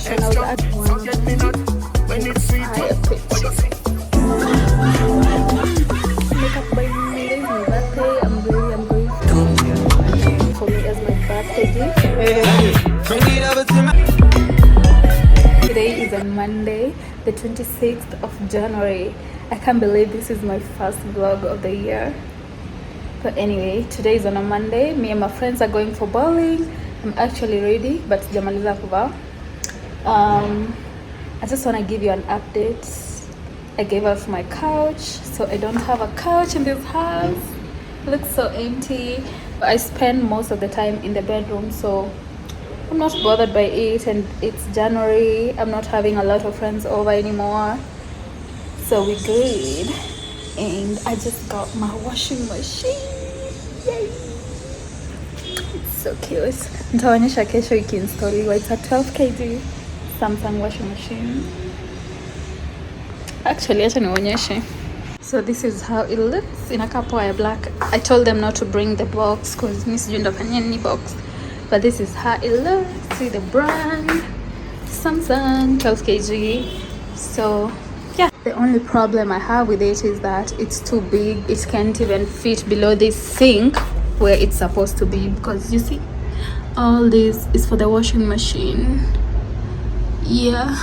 professional at one higher pitch. Makeup by me, today is my birthday. I'm going for me as my birthday gift. Today is on Monday, the 26th of January. I can't believe this is my first vlog of the year. But anyway, today is on a Monday. Me and my friends are going for bowling. I'm actually ready, but sijamaliza kuvaa. I just want to give you an update. I gave up my couch, so I don't have a couch in this house. It looks so empty. I spend most of the time in the bedroom, so I'm not bothered by it. And it's January. I'm not having a lot of friends over anymore, so we're good. And I just got my washing machine. Yay! It's so cute. Nitaonyesha kesho ikiinstoliwa. It's a 12 kg Samsung washing machine. Actually, acha nionyeshe. So this is how it looks in a couple of black. I told them not to bring the box because Miss Junda fanya ni box. But this is how it looks. See the brand, Samsung 12 kg. So yeah, the only problem I have with it is that it's too big. It can't even fit below this sink where it's supposed to be, because you see, all this is for the washing machine. Yeah.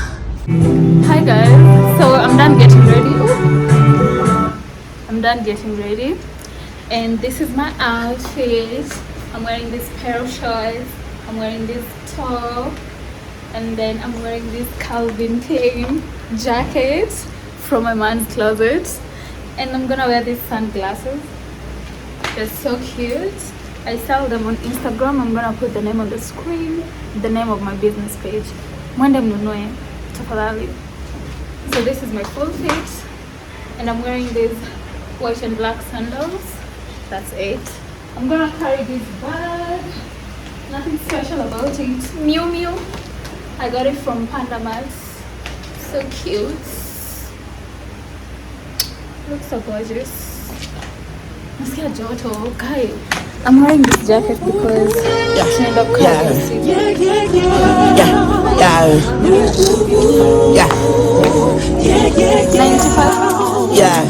Hi guys, so I'm done getting ready. And this is my outfit. I'm wearing this pair of shorts, I'm wearing this top, and then I'm wearing this Calvin Klein jacket from my man's closet, and I'm gonna wear these sunglasses. They're so cute. I sell them on Instagram. I'm gonna put the name on the screen, the name of my business page. Mwende mnunue tafadhali. So this is my full fit, and I'm wearing these white and black sandals. That's it. I'm gonna carry this bag. Nothing special about it. Mew Mew. I got it from PandaMax. So cute. Looks so gorgeous. Nasikia joto. Kai. I'm wearing this jacket because it's end up cold season. Yeah. 95. Yeah.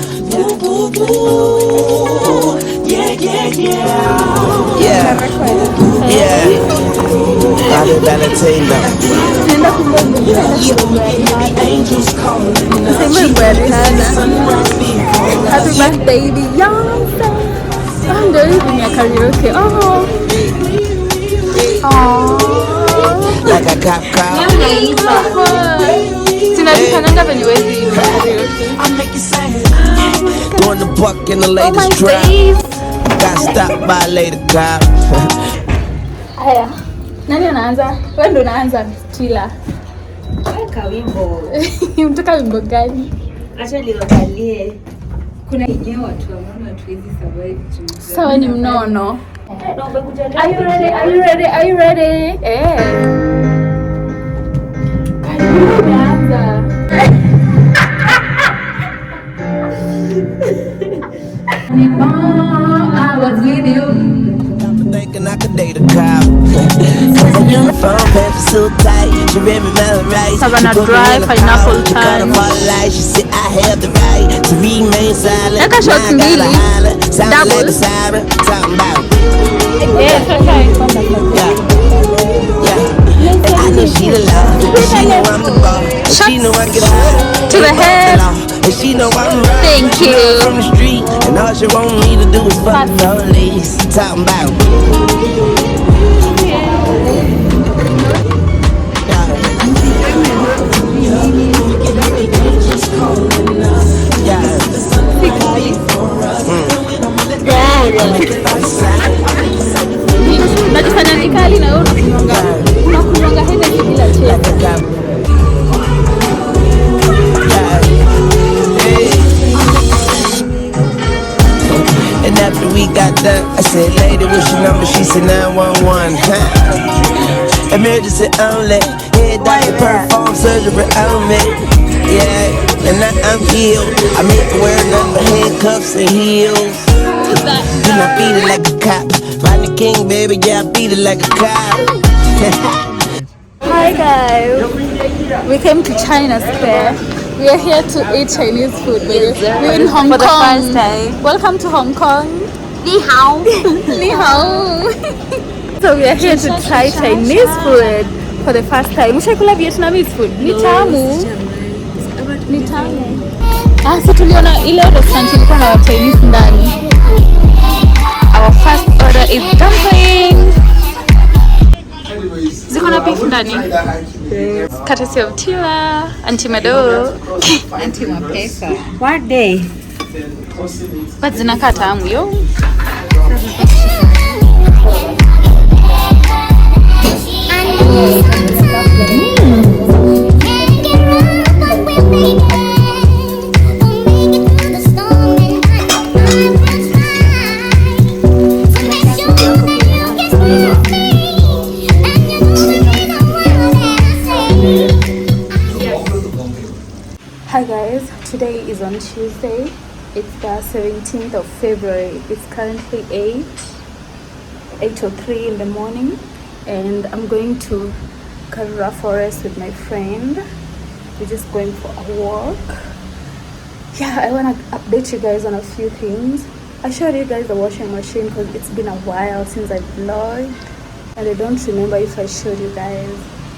Valentino. Happy birthday, Beyonce. I'm doing a karaoke. Like a cop car. Tunajifanyanga venye wezi karaoke. Doing the buck in the latest drop. Got stopped by later cop. Haya. Nani anaanza? Wewe ndo unaanza kila. Weka wimbo. Unataka wimbo gani? Acha niangalie. Kuna yenyewe watu wanaona tuwezi survive. Sawa ni mnono. Are you ready? Karibu umeanza. I was with you. Thinking I could date a cop. Phone paper so tight, you remember right. Savannah Drive, Pineapple Time. She said I have the right to remain silent. Eka shot mbili. Double. Talking about. Yes, okay. Yeah. I know she the love. She know I'm the boss. She know I get high. To the head. And she know I'm right. Thank you. From the street, and all she want me to do is fuck the police. Talking about. Najifanya nikali na wewe unakunyonga hende kila cheza. And after we got done, I said, lady, what's your number? She said 911. Emergency only. Head doctor, perform surgery on me. Yeah, and now I'm healed. I make her wear nothing but handcuffs and heels. You know, beat it like a cop. Rodney King, baby, yeah, I beat it like a cop. Hi Hi guys, we came to China Square. We are here to eat Chinese food. We're in Hong Kong. For the first time. Welcome to Hong Kong. Ni hao. Ni hao. So we are here to try Chinese food for the first time. Ushakula Vietnamese food. Ni tamu. Ni tamu. So tuliona ile restaurant ilikuwa na Chinese ndani. Our first order is dumpling. Ziko na beef ndani. Courtesy of Tila, Auntie Medo, Auntie Mapesa. What day? But zinakaa tamu yo. Hi guys, today is on Tuesday. It's the 17th of February. It's currently 8:03 in the morning, and I'm going to Karura Forest with my friend. We're just going for a walk. Yeah, I want to update you guys on a few things. I showed you guys the washing machine because it's been a while since I vlogged, and I don't remember if I showed you guys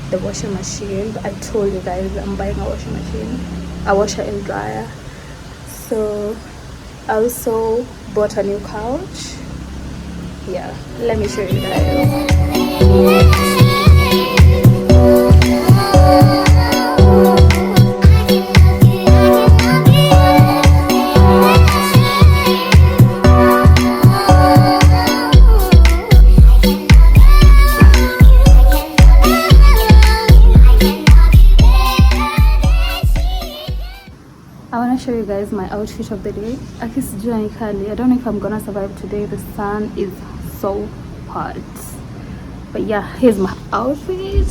the washing machine, but I told you guys I'm buying a washing machine, a washer and dryer. So I also bought a new couch. Yeah, let me show you guys. I want to show you guys my outfit of the day. I don't know if I'm gonna survive today. The sun is so hot. But yeah, here's my outfit.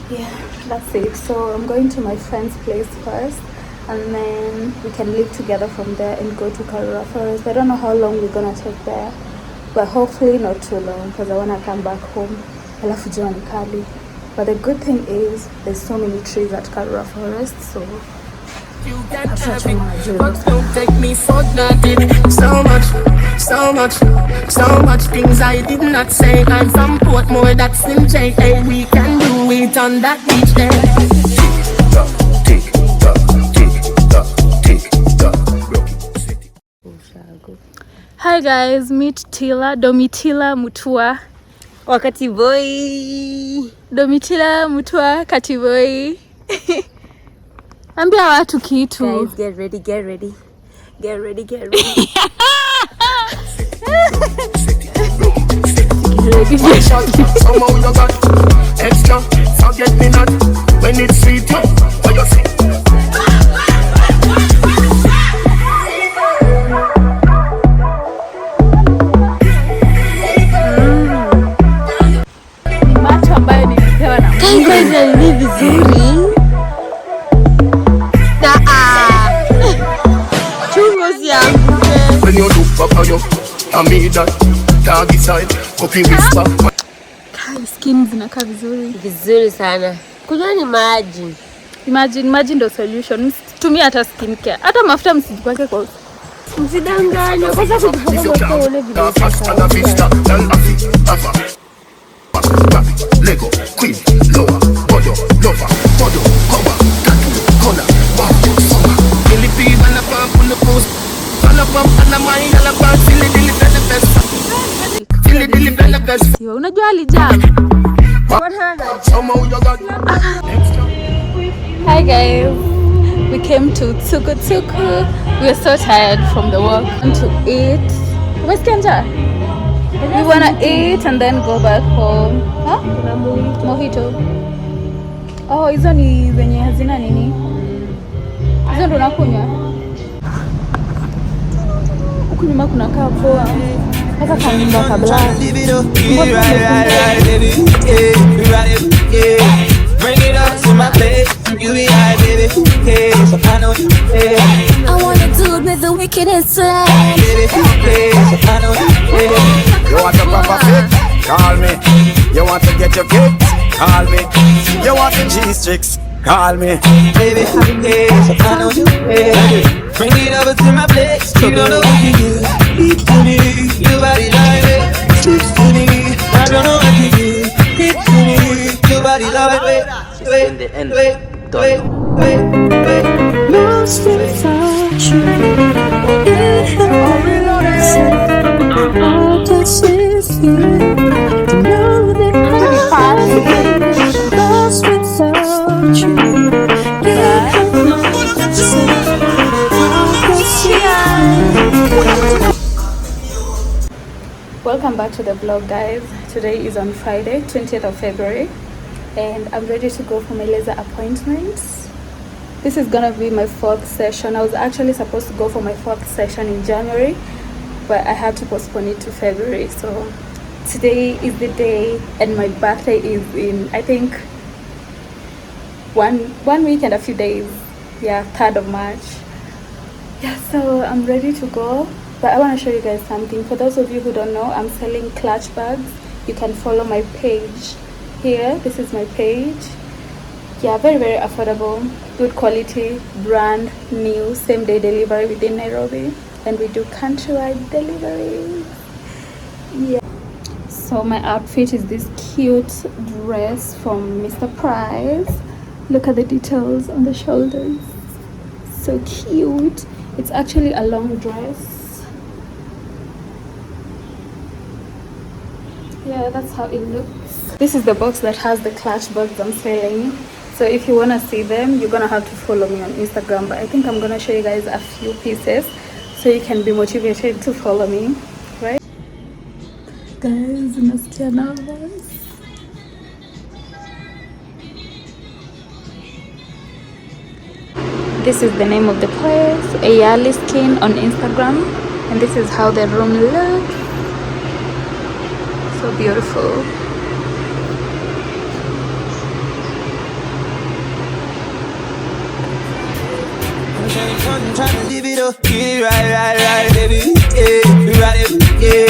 Yeah, that's it. So I'm going to my friend's place first, and then we can live together from there and go to Karura Forest. I don't know how long we're gonna take there, but hopefully not too long because I want to come back home. Alafu jua ni kali. But the good thing is there's so many trees at Karura Forest, so that's what I want to do. Don't take me for granted. So much things I did not say. I'm from Portmore, that's in J.A. We can do it on that beach there. Tick tock, tick tock, tick tock, tick tock. Hi guys, meet Tila, Domitila Mutua. Wakati boy. Domitila Mutua Katiboi. Ambia watu kitu. Guys, get ready. Somehow you got extra, forget me not when it's sweet. What you say? Macho ambayo nilipewa na Guys, ni vizuri. Chungos yangu. When you look up on you, I mean that doggy side, copy whisper. skin zinakaa vizuri. Vizuri sana. Kunywa ni maji. Imagine ndo solution. Msitumie hata skincare. Hata mafuta msijipake kwa uso. Msidanganye. Kwa sababu kujipaka uone video. Lego, queen, lower, bodo, lover, bodo, cover, tattoo, corner, wow, summer. Billy P, and a pump on the post. And a pump and a mine, and a pump, silly dilly benefits. Silly dilly benefits. Unajua alijam. Hi guys. We came to Tsuku Tsuku. We are so tired from the walk. We want to eat. Where's Kenja? We want to eat and then go back home. Huh? Mojito. Oh, hizo ni zenye hazina nini? Hizo ndo unakunywa? Huku nyuma kunakaa poa. Hata kanyumba kabla. Bring it up to my place. You be high, baby, who cares? I know you care. I want a dude with the wickedest slang. Baby, who cares? I know you care. You want a proper fit? Call me. You want to get your kicks? Call me. You want the G-Strix? Call me. Baby, who cares? I know you care. Bring it over to my place. You don't know what you do. Eat to me. Your body like it. Sleeps to me. I don't know what you do. Eat to me. Your body like it. Wait. Lost without you. All this is you. To know that I'm lost without you. Welcome back to the vlog, guys. Today is on Friday, 20th of February, and I'm ready to go for my laser appointments. This is gonna be my 4th session. I was actually supposed to go for my 4th session in January, but I had to postpone it to February. So today is the day, and my birthday is in, I think, one week and a few days. Yeah, 3rd of March. Yeah, so I'm ready to go. But I want to show you guys something. For those of you who don't know, I'm selling clutch bags. You can follow my page here. This is my page. Yeah, very, very affordable, good quality, brand new, same day delivery within Nairobi, and we do countrywide deliveries. Yeah. So my outfit is this cute dress from Mr. Price. Look at the details on the shoulders. So cute. It's actually a long dress. Yeah, that's how it looks. This is the box that has the clutch bags I'm selling. So if you want to see them, you're gonna have to follow me on Instagram, but I think I'm gonna show you guys a few pieces so you can be motivated to follow me, right? Guys, nasikia nervous. This is the name of the place, Ayali Skin on Instagram, and this is how the room looks. So beautiful. I'm trying to leave it up. Get it right, baby. Yeah, right, yeah.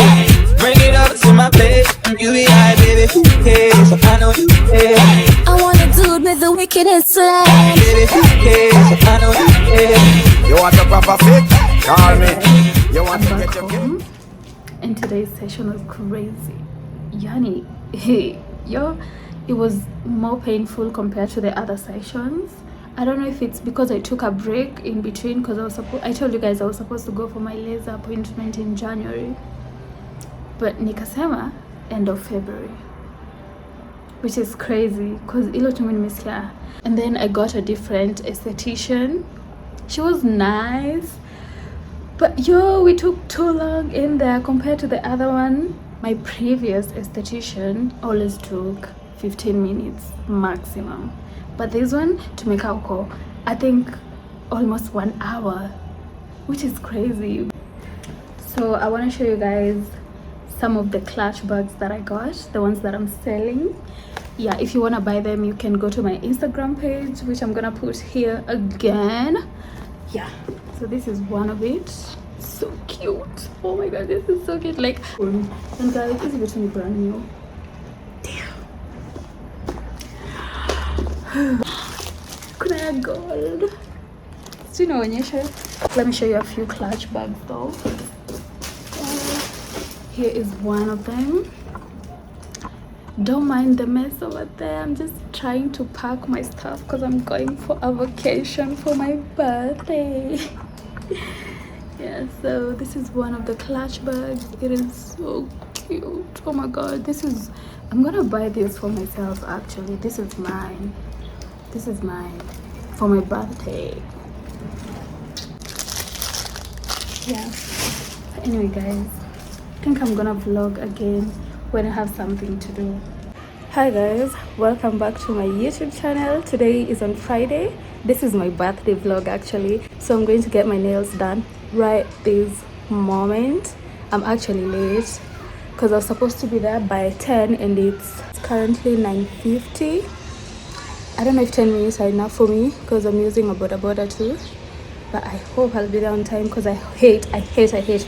Bring it over to my place. You be high, baby. Who cares? I know you care. I want a dude with the wickedest slang. Baby, who cares? I know you care. You want a proper fit? Call me. You want to get your kicks? And today's session was crazy. Yani, it was more painful compared to the other sessions. I don't know if it's because I took a break in between, because I told you guys I was supposed to go for my laser appointment in January, but nikasema end of February, which is crazy because ilo tumu nimesikia. And then I got a different esthetician. She was nice, but we took too long in there compared to the other one. My previous esthetician always took 15 minutes maximum, but this one to make out, I think almost 1 hour, which is crazy. So I want to show you guys some of the clutch bags that I got, the ones that I'm selling. Yeah, if you want to buy them, you can go to my Instagram page, which I'm gonna put here again. Yeah, so this is one of it. So cute. Oh my god, this is so cute. Like, and guys, this is literally brand new. Kuna gold. Let me show you a few clutch bags though. Here is one of them. Don't mind the mess over there. I'm just trying to pack my stuff because I'm going for a vacation for my birthday. Yeah, so this is one of the clutch bags. It is so cute. Oh my god, I'm gonna buy this for myself actually. This is mine for my birthday. Yeah, anyway guys, I think I'm gonna vlog again when I have something to do. Hi guys, welcome back to my YouTube channel. Today is on Friday. This is my birthday vlog actually, so I'm going to get my nails done right this moment. I'm actually late because I was supposed to be there by 10 and it's currently 9:50. I don't know if 10 minutes are enough for me because I'm using a boda too. But I hope I'll be there on time because I hate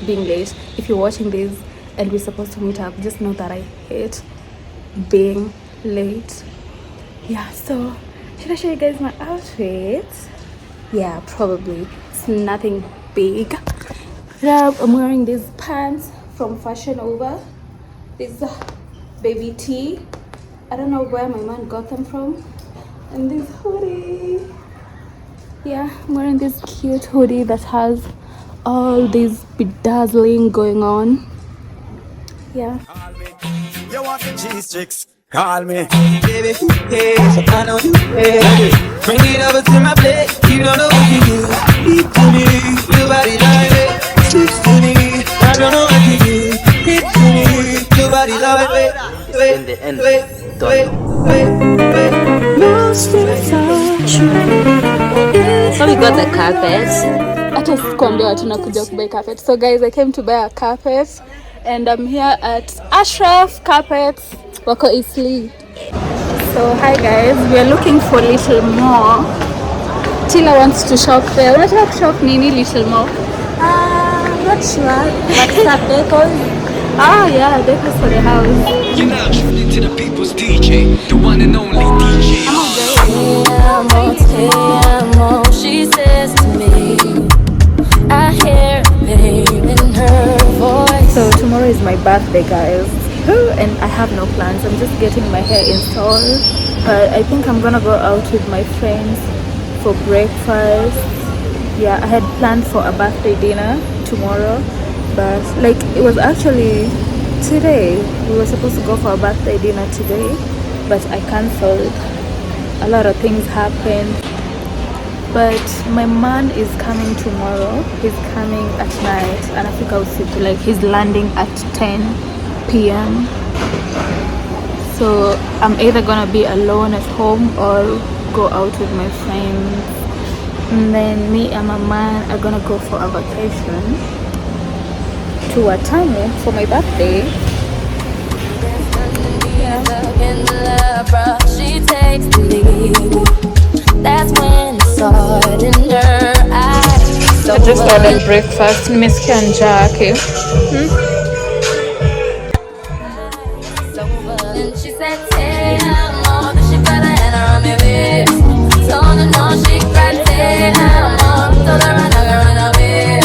being late. If you're watching this and we're supposed to meet up, just know that I hate being late. Yeah, so should I show you guys my outfit? Yeah, probably. It's nothing big. Yeah, I'm wearing these pants from Fashion Over. This baby tee. I don't know where my man got them from. And this hoodie. Yeah, I'm wearing this cute hoodie that has all this bedazzling going on. Yeah. Call me. You want the cheese chicks? Call me. Baby, yeah, so I know you ready. Bring it over to my plate. You don't know what you do. Speak to me, your body like it. Speak to me, I don't know what you do. Speak to me, your body like it. In the end, done. Lost without you. So we got the carpet. Hata sikuambia watu nakuja kubuy carpet. So guys, I came to buy a carpet and I'm here at Ashraf Carpets, wako Eastleigh. So hi guys, we are looking for Little More. Tila wants to shop there. Unataka kushop nini Little More? Not sure. But some decors. Ah yeah, decors for the house. You're now tuned into the people's DJ, the one and only DJ. Te amo, she says to me. I hear pain in her voice. So tomorrow is my birthday, guys. And I have no plans. I'm just getting my hair installed. But I think I'm gonna go out with my friends for breakfast. Yeah, I had planned for a birthday dinner tomorrow, but like it was actually today. We were supposed to go for a birthday dinner today, but I cancelled. A lot of things happened. But my man is coming tomorrow. He's coming at night, and I think I'll see like he's landing at 10 p.m. So I'm either gonna be alone at home or go out with my friends. And then me and my man are gonna go for a vacation to Watamu for my birthday. She takes the lead. That's when it's hard in her eyes. I just ordered breakfast. Nimesikia njaa yake. And she said, "Te amo." Then she put her hand around my waist. Told her no, she cried, "Te amo." Told her I'm not gonna run away.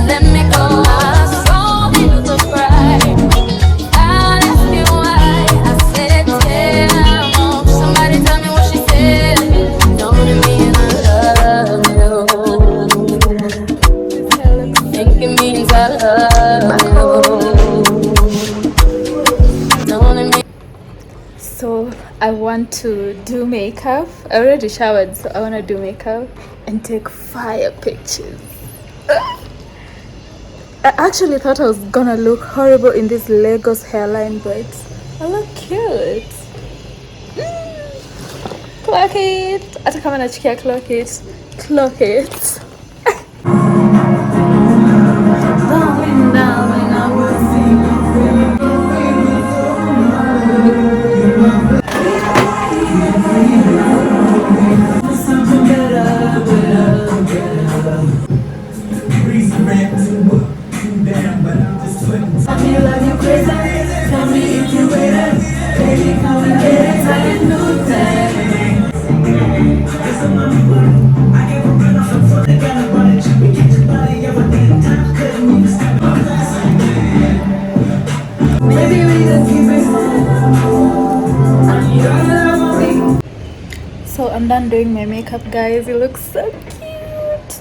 Let me go. I saw you to cry. I asked you why. I said, "Te amo." Somebody tell me what she said. Don't mean I love you. Think it means I love you. So I want to do makeup. I already showered, so I want to do makeup and take fire pictures. I actually thought I was gonna look horrible in this Lagos hairline, but I look cute. Clock it. Hata kama nachukia clock it. Clock it. So I'm done doing my makeup, guys. It looks so cute.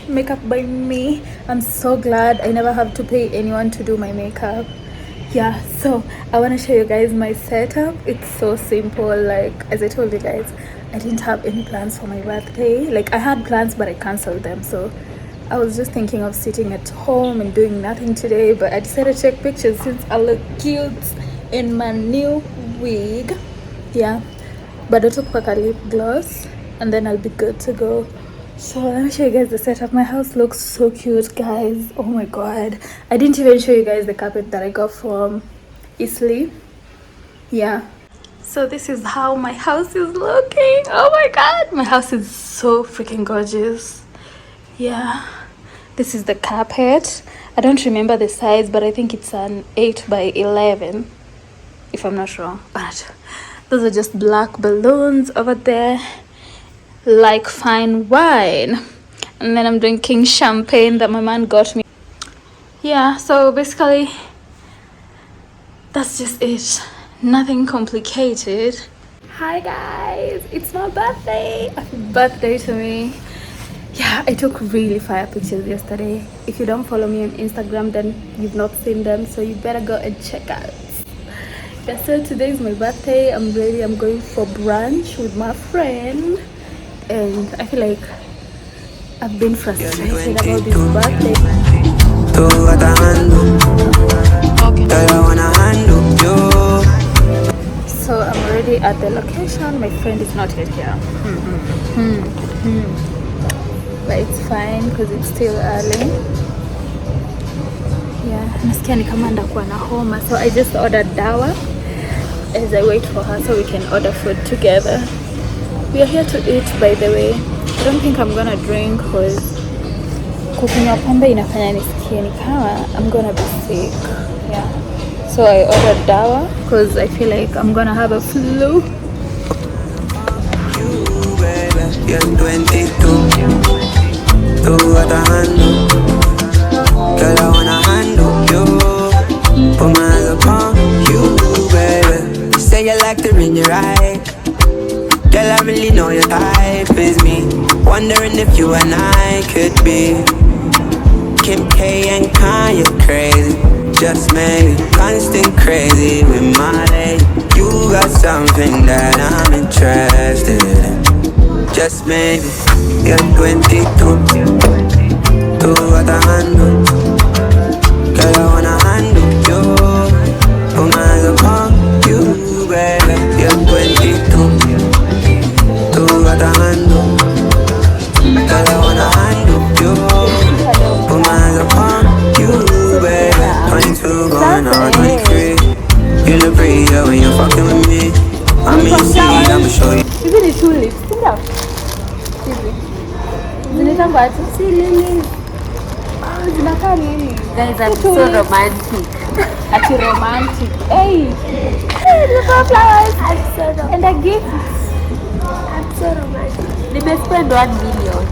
Makeup by me. I'm so glad I never have to pay anyone to do my makeup. Yeah, so I want to show you guys my setup. It's so simple. Like, as I told you guys, I didn't have any plans for my birthday. Like, I had plans, but I cancelled them. So I was just thinking of sitting at home and doing nothing today, but I decided to take pictures since I look cute in my new wig. Yeah, but I took a lip gloss and then I'll be good to go. So let me show you guys the setup. My house looks so cute, guys. Oh my god, I didn't even show you guys the carpet that I got from Eastleigh. Yeah, So this is how my house is looking. Oh my god, my house is so freaking gorgeous. Yeah, this is the carpet. I don't remember the size, but I think it's an 8 by 11, if I'm not wrong. But those are just black balloons over there, like fine wine. And then I'm drinking champagne that my man got me. Yeah, so basically that's just it. Nothing complicated. Hi guys, it's my birthday. Happy birthday to me. Yeah, I took really fire pictures yesterday. If you don't follow me on Instagram, then you've not seen them, so you better go and check out. Yeah, so today is my birthday. I'm ready. I'm going for brunch with my friend, and I feel like I've been frustrated about this birthday. So I'm already at the location. My friend is not yet here. But it's fine because it's still early. Yeah, nasikia ni kama ndakuwa na homa, so I just ordered dawa as I wait for her so we can order food together. We are here to eat, by the way. I don't think I'm gonna drink because kukunywa pombe inafanya nisikie ni kama I'm gonna be sick. Yeah, so I ordered dawa because I feel like I'm gonna have a flu. You're 22. Do what I handle. Girl, I wanna handle you. Put my hands upon you, baby. You say you like the ring, you're right. Girl, I really know your type is me. Wondering if you and I could be Kim K and Kanye crazy. Just maybe constant crazy with my lady. You got something that I'm interested in. Just maybe, you're 22. Do what I handle. Girl, I wanna handle you. Put my hands upon you, baby. You're 22. Do what I handle. Girl, I wanna handle you. Put my hands upon you, baby. 22 going on 23. You look prettier when you're fucking with me. I mean, you see, I'ma show you. Hizi ni tulips, sindio? Hizi zinaitwa aje? Si lili. Zinakaa nini? Guys, I'm so romantic. Ati romantic. Hey, the flowers. I'm so romantic. And the gifts. I'm so romantic. Nimespend 1 million.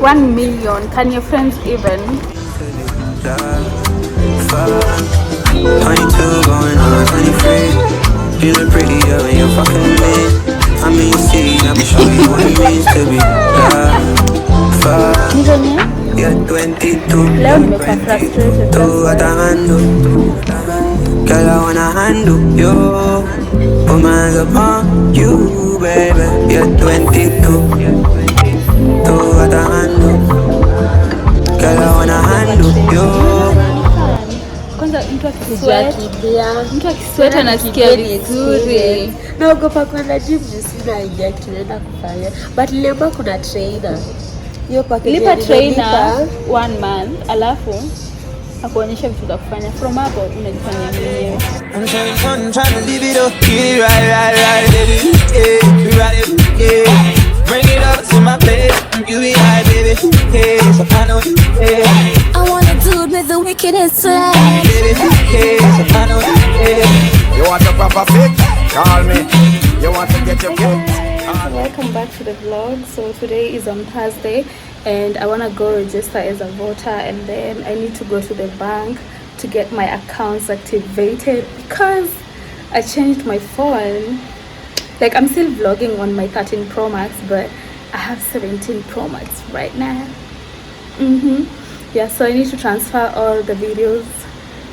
1 million. Can your friends even? 22 going on 23. You look prettier when you're fucking with me. I mean, you see, I'ma show you what it means to be loved. You're 22. Leo nimekuwa frustrated. Do what I handle. Girl, I wanna handle you. Put my hands upon you, baby. You're 22. Do what I handle. Girl, I wanna handle you. Kwanza mtu akisweat anasikia vizuri. Naogopa kwenda gym sina idea tunaenda kufanya. But leo kuna trainer. Hiyo package lipa trainer 1 month, alafu akuonyesha vitu za kufanya. From hapo unajifanya mwenyewe. I'm trying to leave it up. Get it right, baby. Yeah, right, yeah. Bring it up to my bed. You be high, baby. Yeah, so I know you. Yeah. I wanna do it with the wickedest side. Baby, yeah, so I know you. Yeah. You want a proper fit? Call me. You want to get your kit? Welcome back to the vlog. So today is on Thursday and I want to go register as a voter, and then I need to go to the bank to get my accounts activated because I changed my phone. Like, I'm still vlogging on my 13 Pro Max, but I have 17 Pro Max right now. Yeah, so I need to transfer all the videos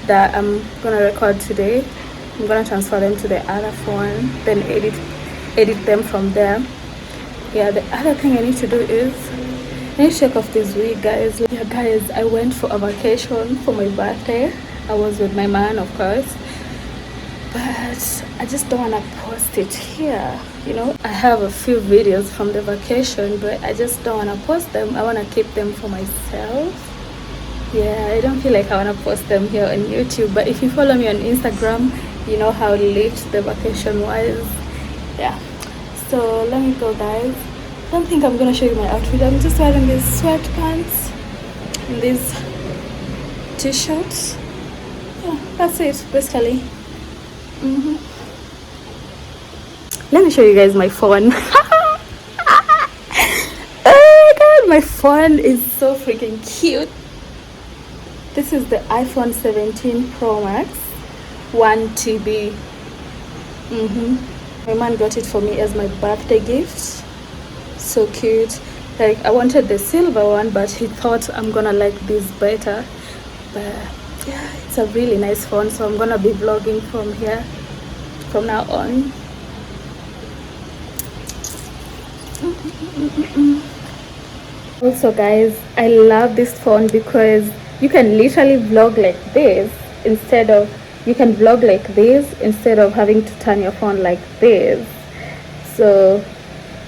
that I'm gonna record today. I'm gonna transfer them to the other phone, then edit them from there. Yeah, the other thing I need to do is I need to check off this week, guys. Yeah, guys, I went for a vacation for my birthday. I was with my man, of course, but I just don't want to post it here, you know. I have a few videos from the vacation, but I just don't want to post them. I want to keep them for myself. Yeah, I don't feel like I want to post them here on YouTube, but if you follow me on Instagram, you know how lit the vacation was. Yeah, so let me go, guys. I don't think I'm gonna show you my outfit. I'm just wearing these sweatpants and these t-shirts. Yeah, that's it basically. Let me show you guys my phone. Oh my god, my phone is so freaking cute. This is the iPhone 17 Pro Max 1 TB. My man got it for me as my birthday gift. So cute. Like, I wanted the silver one, but he thought I'm gonna like this better. But yeah, it's a really nice phone, so I'm gonna be vlogging from here from now on. Also guys, I love this phone because you can literally vlog like this instead of having to turn your phone like this. So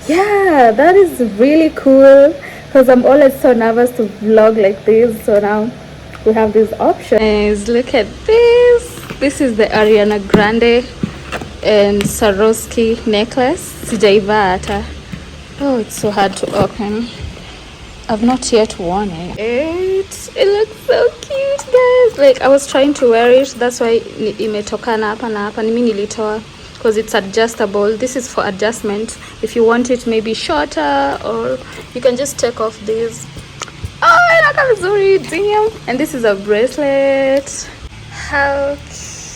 yeah, that is really cool because I'm always so nervous to vlog like this. So now we have this option. Guys, look at this. This is the Ariana Grande and Swarovski necklace. Sijaivaa hata. Oh, it's so hard to open. I've not yet worn it. It looks so cute, guys. Like, I was trying to wear it. That's why imetokana hapa na hapa. Mimi nilitoa because it's adjustable. This is for adjustment. If you want it maybe shorter, or you can just take off this. Oh, inaka vizuri, damn. And this is a bracelet. How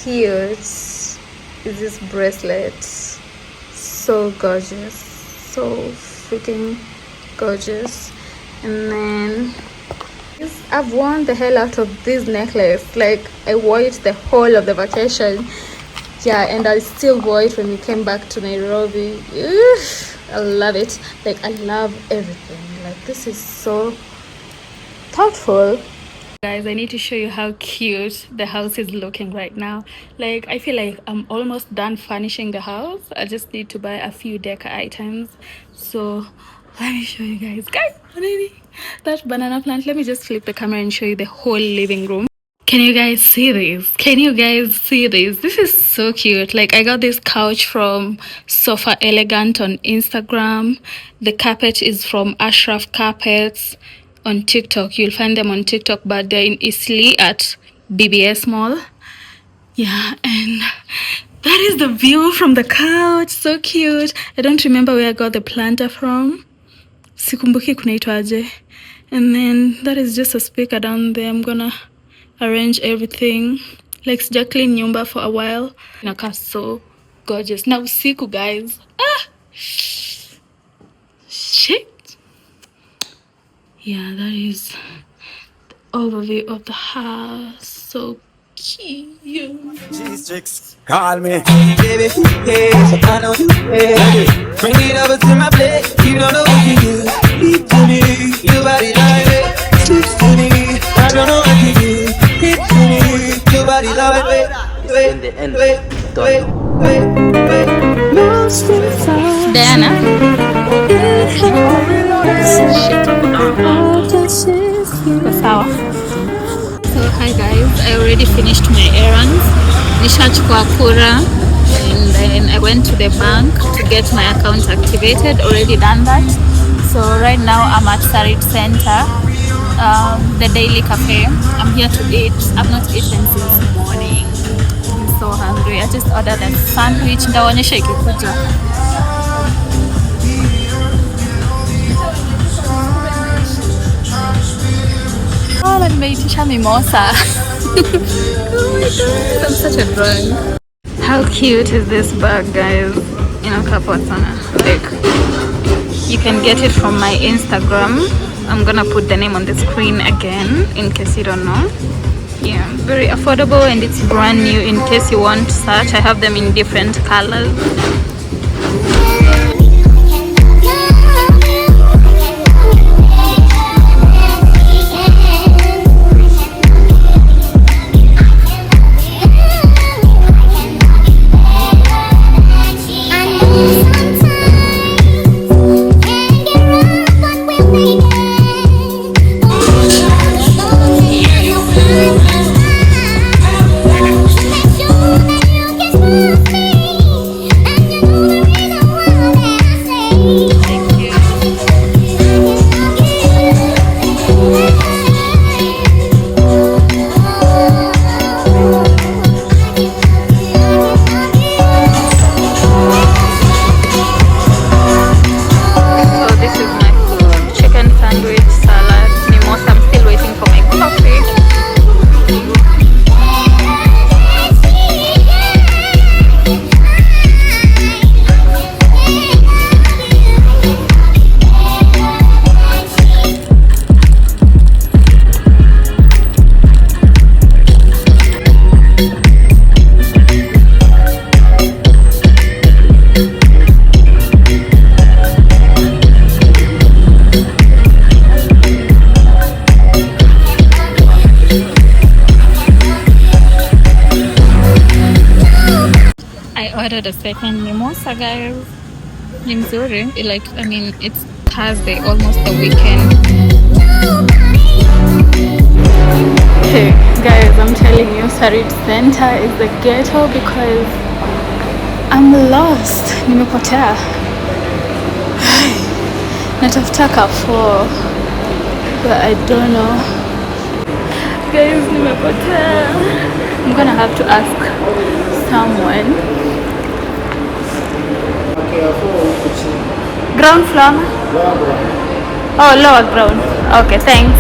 cute is this bracelet? So gorgeous. So freaking gorgeous. And then I've worn the hell out of this necklace. Like, I wore it the whole of the vacation. Yeah, and I still wore it when we came back to Nairobi. I love it. Like, I love everything. Like, this is so thoughtful. Guys, I need to show you how cute the house is looking right now. Like, I feel like I'm almost done furnishing the house. I just need to buy a few decor items. So let me show you guys. Guys, that banana plant. Let me just flip the camera and show you the whole living room. Can you guys see this? This is so cute. Like, I got this couch from Sofa Elegant on Instagram. The carpet is from Ashraf Carpets on TikTok. You'll find them on TikTok, but they're in Eastleigh at BBS Mall. Yeah, and that is the view from the couch. So cute. I don't remember where I got the planter from. Sikumbuki kunaitwaje. And then that is just a speaker down there. I'm gonna arrange everything. Like, sija clean nyumba for a while. Inakaa so gorgeous. Now usiku, guys. Shit. Yeah, that is the overview of the house. So cute. Cheese chicks, call me. Baby, hey, I know you, hey. Bring it over to my plate. You don't know what you do. Eat to me, your body like it. Slips to me, I don't know what you do. Hit to me, your body love it. Wait. Diana. Sawa. So hi guys, I already finished my errands. Nishachukua kura, and then I went to the bank to get my account activated. Already done that. So right now I'm at Sarit Center, the Daily Cafe. I'm here to eat. I've not eaten since morning. I'm so hungry. I just ordered a sandwich. Ndaonyesha ikikuja. Oh, nimeitisha mimosa. Oh my god, I'm such a drunk. How cute is this bag, guys? Inakapoa sana. Like, you can get it from my Instagram. I'm gonna put the name on the screen again in case you don't know. Yeah, very affordable, and it's brand new in case you want such. I have them in different colors. ordered a second mimosa, guys. Ni mzuri. Like, I mean, it's Thursday, almost the weekend. Hey, guys, I'm telling you, Sarit Center is the ghetto because I'm lost. Nimepotea. Natafuta Carrefour, but I don't know. Guys, nimepotea. I'm gonna have to ask someone. Ground floor? Oh, lower ground. Okay, thanks.